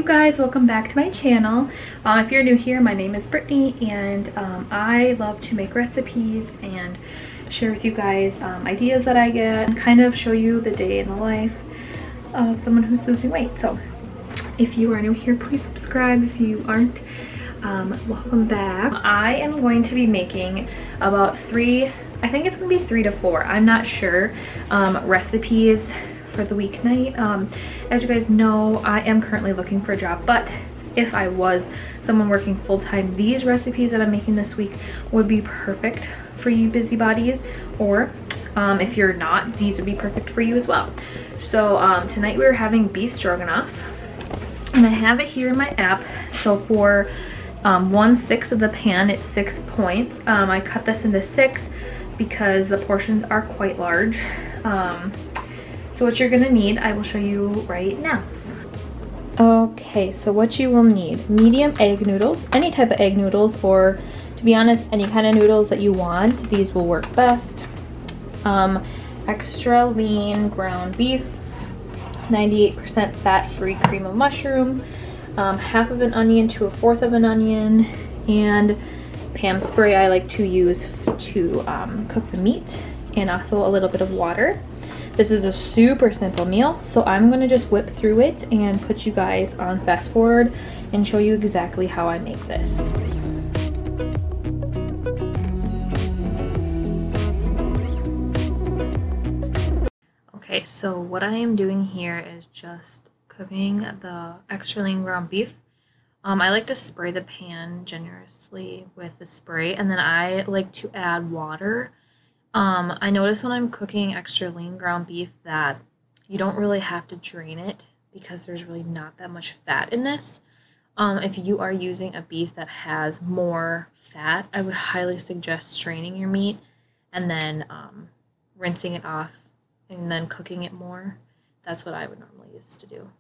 guys, welcome back to my channel. If you're new here, my name is Brittney, and I love to make recipes and share with you guys ideas that I get and kind of show you the day in the life of someone who's losing weight. So if you are new here, please subscribe. If you aren't, welcome back. I am going to be making about I think it's gonna be 3 to 4, I'm not sure, recipes for the weeknight. As you guys know, I am currently looking for a job, but if I was someone working full-time, these recipes that I'm making this week would be perfect for you busybodies, or if you're not, these would be perfect for you as well. So tonight we're having beef stroganoff, and I have it here in my app. So for 1/6 of the pan, it's 6 points. I cut this into 6 because the portions are quite large. So what you're gonna need, I will show you right now. Okay, so what you will need: medium egg noodles, any type of egg noodles, or to be honest, any kind of noodles that you want. These will work best. Extra lean ground beef, 98% fat-free cream of mushroom, half of an onion to 1/4 of an onion, and Pam spray I like to use to cook the meat, and also a little bit of water. This is a super simple meal, so I'm gonna just whip through it and put you guys on fast forward and show you exactly how I make this. Okay, so what I am doing here is just cooking the extra lean ground beef. I like to spray the pan generously with the spray, and then I like to add water. I notice when I'm cooking extra lean ground beef that you don't really have to drain it because there's really not that much fat in this. If you are using a beef that has more fat, I would highly suggest straining your meat and then rinsing it off and then cooking it more. That's what I would normally use to do.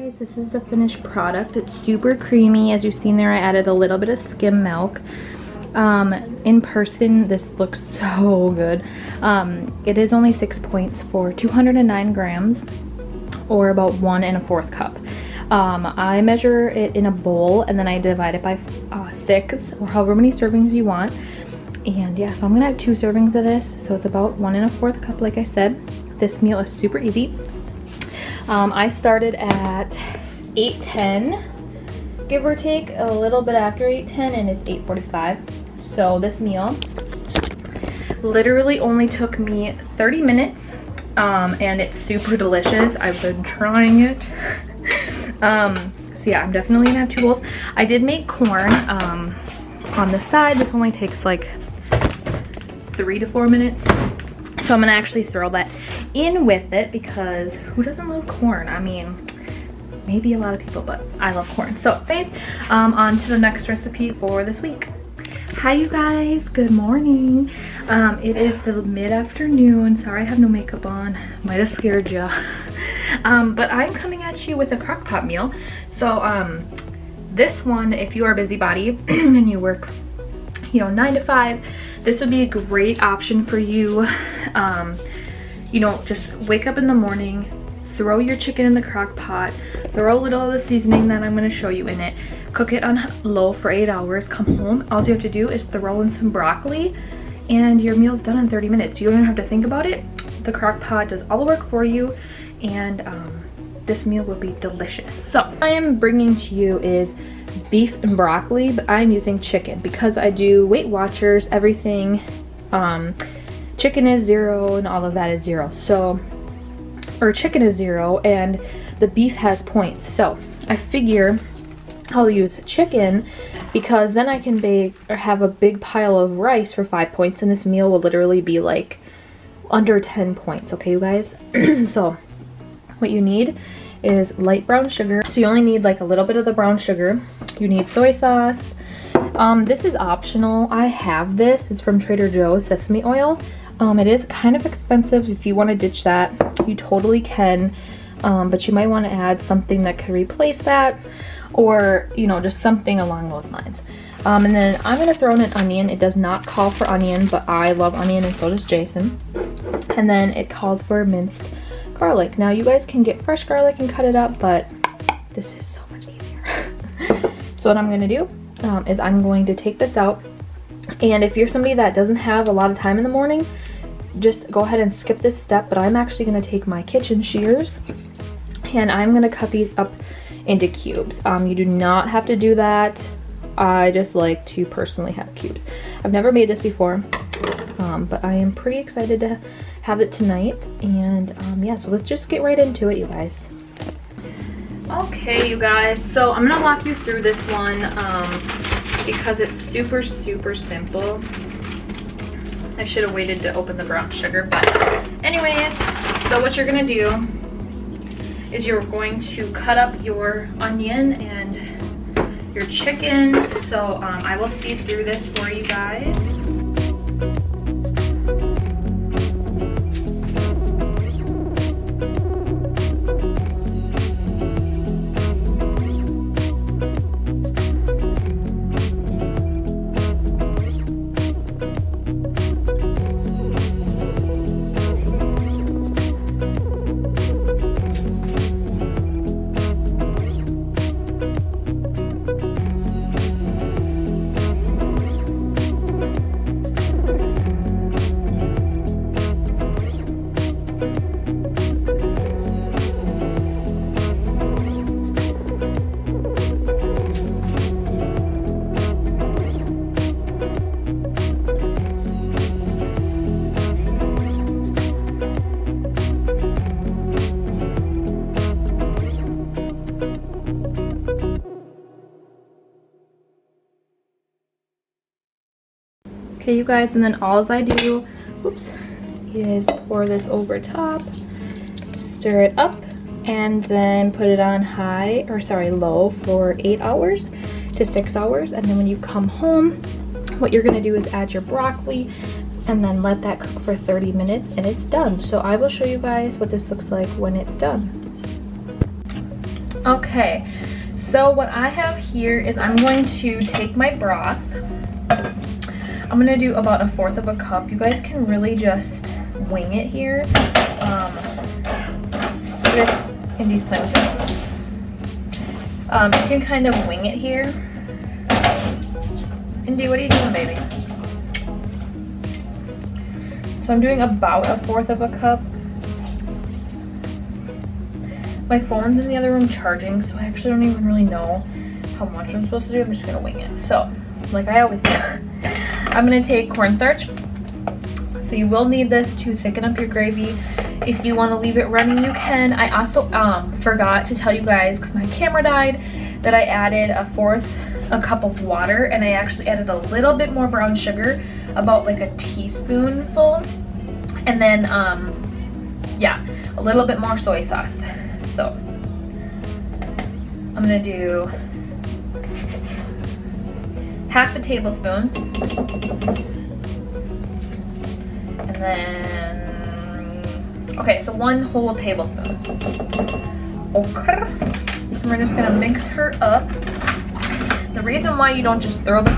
Guys, this is the finished product. It's super creamy. As you've seen there, I added a little bit of skim milk. In person, this looks so good. It is only 6 points for 209 grams, or about 1 1/4 cup. I measure it in a bowl and then I divide it by 6 or however many servings you want. And yeah, so I'm gonna have 2 servings of this, so it's about 1 1/4 cup, like I said. This meal is super easy. I started at 8:10, give or take, a little bit after 8:10, and it's 8:45. So this meal literally only took me 30 minutes, and it's super delicious. I've been trying it. So yeah, I'm definitely gonna have 2 bowls. I did make corn on the side. This only takes like 3 to 4 minutes. So I'm gonna actually throw that in with it because who doesn't love corn? I mean, maybe a lot of people, but I love corn. So anyways, on to the next recipe for this week. Hi you guys, good morning. It is the mid-afternoon. Sorry I have no makeup on, might have scared you. But I'm coming at you with a crock pot meal. So this one, if you are a busybody and you work, you know, 9 to 5, this would be a great option for you. You know, just wake up in the morning, throw your chicken in the crock pot, throw a little of the seasoning that I'm going to show you in it, cook it on low for 8 hours, come home, all you have to do is throw in some broccoli and your meal's done in 30 minutes. You don't even have to think about it. The crock pot does all the work for you, and this meal will be delicious. So what I am bringing to you is beef and broccoli, but I'm using chicken because I do Weight Watchers, everything. Chicken is 0 and all of that is 0. So, or chicken is 0 and the beef has points. So I figure I'll use chicken because then I can bake or have a big pile of rice for 5 points, and this meal will literally be like under 10 points. Okay, you guys? So what you need is light brown sugar. So you only need like a little bit of the brown sugar. You need soy sauce. This is optional. I have this. It's from Trader Joe's, sesame oil. It is kind of expensive. If you want to ditch that, you totally can. But you might want to add something that could replace that, or, you know, just something along those lines. And then I'm going to throw in an onion. It does not call for onion, but I love onion and so does Jason. And then it calls for minced garlic. Now you guys can get fresh garlic and cut it up, but this is so much easier. So what I'm going to do is I'm going to take this out. And if you're somebody that doesn't have a lot of time in the morning, just go ahead and skip this step. But I'm actually going to take my kitchen shears and I'm going to cut these up into cubes. You do not have to do that. I just like to personally have cubes. I've never made this before, but I am pretty excited to have it tonight. And yeah, so let's just get right into it, you guys. Okay, you guys, so I'm gonna walk you through this one because it's super simple. I should have waited to open the brown sugar, but anyways, so what you're gonna do is you're going to cut up your onion and your chicken. So I will speed through this for you guys. Okay, you guys, and then all I do, is pour this over top, stir it up, and then put it on low for 8 hours to 6 hours. And then when you come home, what you're gonna do is add your broccoli and then let that cook for 30 minutes and it's done. So I will show you guys what this looks like when it's done. Okay, so what I have here is I'm going to take my broth. I'm gonna do about 1/4 of a cup. You guys can really just wing it here. Indy's playing with it. You can kind of wing it here. Indy, what are you doing, baby? So I'm doing about 1/4 of a cup. My phone's in the other room charging, so I actually don't even really know how much I'm supposed to do. I'm just gonna wing it. So, like I always do, I'm gonna take cornstarch. So you will need this to thicken up your gravy. If you want to leave it running, you can. I also forgot to tell you guys, because my camera died, that I added 1/4 a cup of water, and I actually added a little bit more brown sugar, about like a teaspoonful, and then yeah, a little bit more soy sauce. So I'm gonna do 1/2 tablespoon, and then, okay, so 1 whole tablespoon. Okay, and we're just gonna mix her up. The reason why you don't just throw the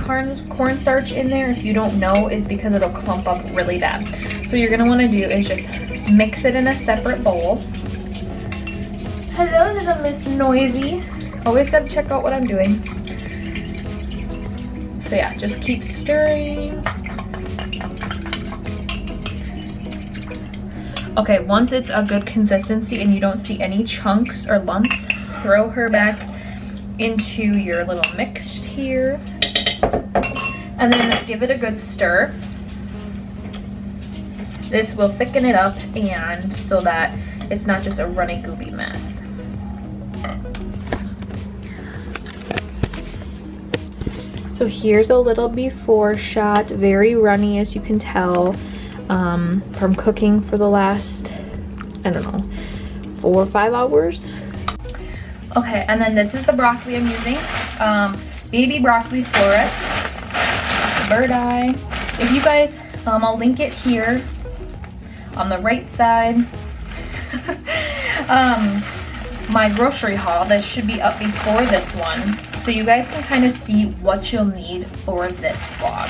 cornstarch in there, if you don't know, is because it'll clump up really bad. So what you're gonna wanna do is just mix it in a separate bowl. Hello, little Miss Noisy. Always gotta check out what I'm doing. So yeah, just keep stirring. Okay, once it's a good consistency and you don't see any chunks or lumps, throw her back into your little mix here. And then give it a good stir. This will thicken it up, and so that it's not just a runny goopy mess. So here's a little before shot, very runny as you can tell from cooking for the last, I don't know, 4 or 5 hours. Okay, and then this is the broccoli I'm using. Baby broccoli florets, bird eye. If you guys, I'll link it here on the right side. My grocery haul, that should be up before this one, so you guys can kind of see what you'll need for this vlog,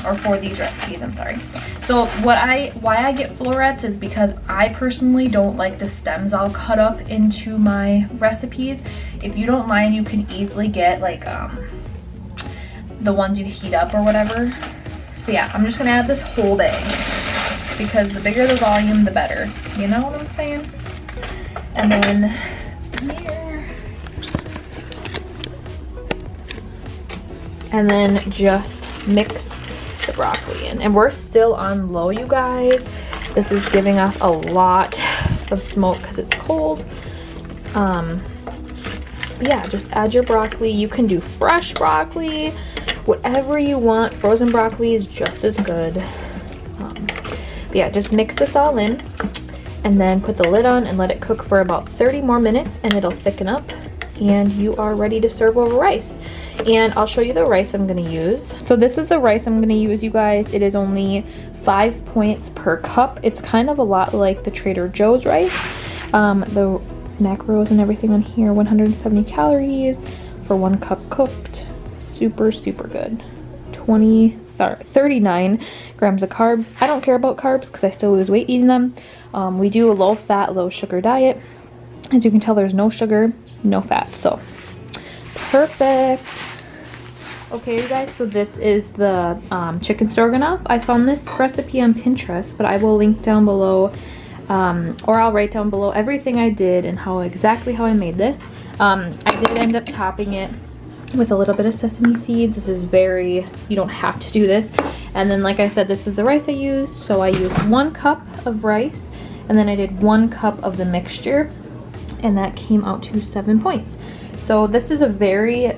or for these recipes, I'm sorry. So why I get florets is because I personally don't like the stems all cut up into my recipes. If you don't mind, you can easily get like the ones you heat up or whatever. So yeah, I'm just gonna add this whole bag, because the bigger the volume, the better. You know what I'm saying? And then here. And then just mix the broccoli in. And we're still on low, you guys. This is giving off a lot of smoke because it's cold. Yeah, just add your broccoli. You can do fresh broccoli, whatever you want. Frozen broccoli is just as good. Yeah, just mix this all in, and then put the lid on and let it cook for about 30 more minutes, and it'll thicken up, and you are ready to serve over rice. And I'll show you the rice I'm gonna use. So this is the rice I'm gonna use, you guys. It is only 5 points per cup. It's kind of a lot like the Trader Joe's rice. The macros and everything on here, 170 calories for 1 cup cooked. Super, super good. 39 grams of carbs. I don't care about carbs because I still lose weight eating them. We do a low fat, low sugar diet. As you can tell, there's no sugar, no fat, so perfect. Okay, you guys, so this is the chicken stroganoff. I found this recipe on Pinterest, but I will link down below, or I'll write down below everything I did and exactly how I made this. I did end up topping it with a little bit of sesame seeds. This is very, you don't have to do this. And then, like I said, this is the rice I used. So I used 1 cup of rice, and then I did 1 cup of the mixture, and that came out to 7 points. So this is a very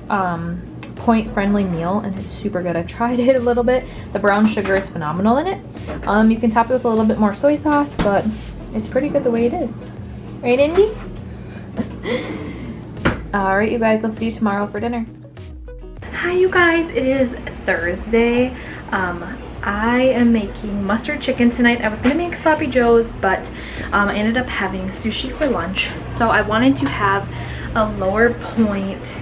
point-friendly meal, and it's super good. I've tried it a little bit. The brown sugar is phenomenal in it. You can top it with a little bit more soy sauce, but it's pretty good the way it is. Right, Indy? All right, you guys, I'll see you tomorrow for dinner. Hi, you guys, it is Thursday. I am making mustard chicken tonight. I was gonna make sloppy joes, but I ended up having sushi for lunch. So I wanted to have a lower point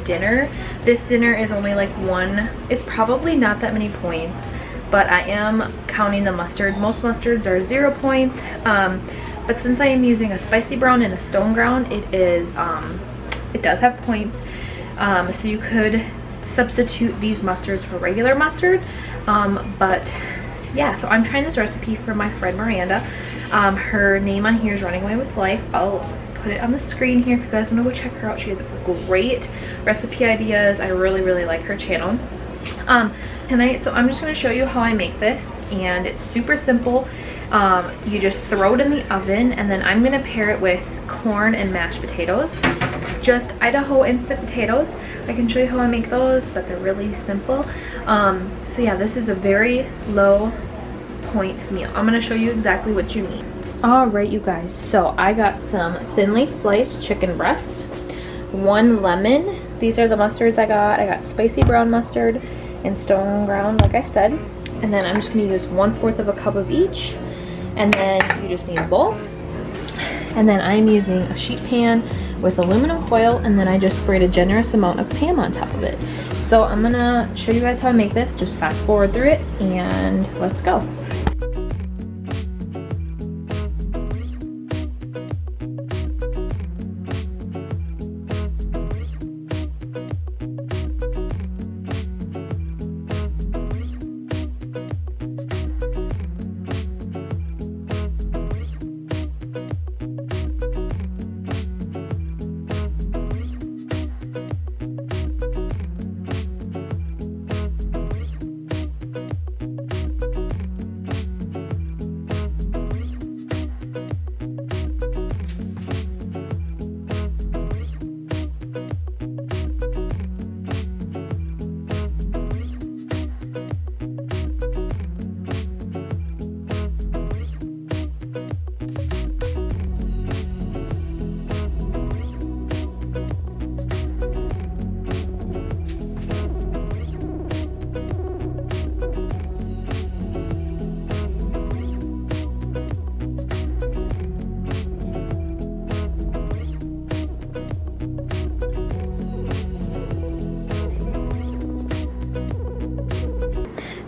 dinner. This dinner is only like one, it's probably not that many points, but I am counting the mustard. Most mustards are 0 points, but since I am using a spicy brown and a stone ground, it is it does have points. So you could substitute these mustards for regular mustard, but yeah, so I'm trying this recipe for my friend Miranda. Her name on here is Running Away with Life. I'll put it on the screen here if you guys want to go check her out. She has great recipe ideas. I really like her channel. Tonight, so I'm just going to show you how I make this, and it's super simple. You just throw it in the oven, and then I'm going to pair it with corn and mashed potatoes, just Idaho instant potatoes. I can show you how I make those, but they're really simple. So yeah, this is a very low point meal. I'm going to show you exactly what you need. Alright you guys, so I got some thinly sliced chicken breast, 1 lemon. These are the mustards I got. I got spicy brown mustard and stone ground, like I said. And then I'm just going to use 1/4 of a cup of each. And then you just need a bowl. And then I'm using a sheet pan with aluminum foil, and then I just sprayed a generous amount of Pam on top of it. So I'm going to show you guys how I make this. Just fast forward through it and let's go.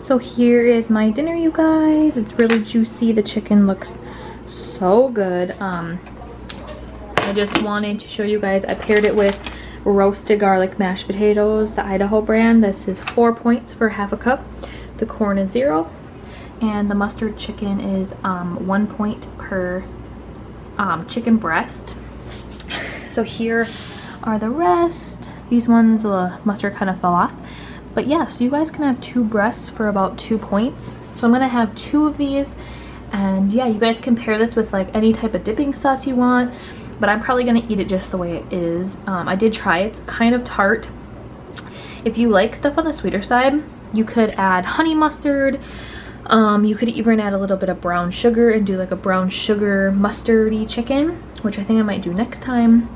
So here is my dinner, you guys. It's really juicy. The chicken looks so good. I just wanted to show you guys, I paired it with roasted garlic mashed potatoes, the Idaho brand. This is 4 points for half a cup. The corn is 0, and the mustard chicken is 1 point per chicken breast. So here are the rest. These ones, the mustard kind of fell off. But yeah, so you guys can have 2 breasts for about 2 points. So I'm gonna have 2 of these, and yeah, you guys can pair this with like any type of dipping sauce you want, but I'm probably gonna eat it just the way it is. I did try it. It's kind of tart. If you like stuff on the sweeter side, you could add honey mustard. You could even add a little bit of brown sugar and do like a brown sugar mustardy chicken, which I think I might do next time.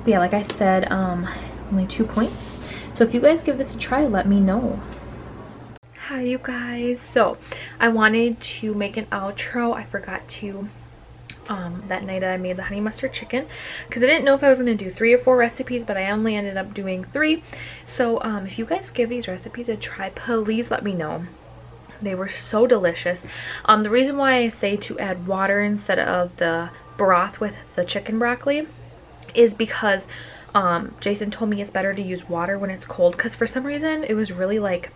But yeah, like I said, only 2 points. So if you guys give this a try, let me know. Hi you guys. So I wanted to make an outro. I forgot to that night I made the honey mustard chicken, because I didn't know if I was going to do 3 or 4 recipes, but I only ended up doing 3. So if you guys give these recipes a try, please let me know. They were so delicious. The reason why I say to add water instead of the broth with the chicken broccoli is because Jason told me it's better to use water when it's cold, because for some reason it was really like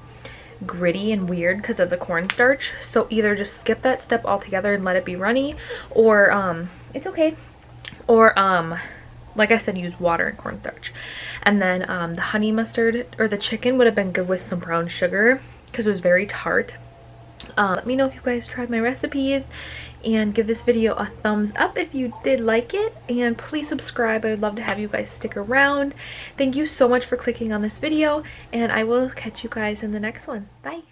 gritty and weird because of the cornstarch. So either just skip that step altogether and let it be runny, or it's okay, or like I said, use water and cornstarch. And then the honey mustard or the chicken would have been good with some brown sugar because it was very tart. Let me know if you guys tried my recipes, and give this video a thumbs up if you did like it, and please subscribe. I would love to have you guys stick around. Thank you so much for clicking on this video, and I will catch you guys in the next one. Bye.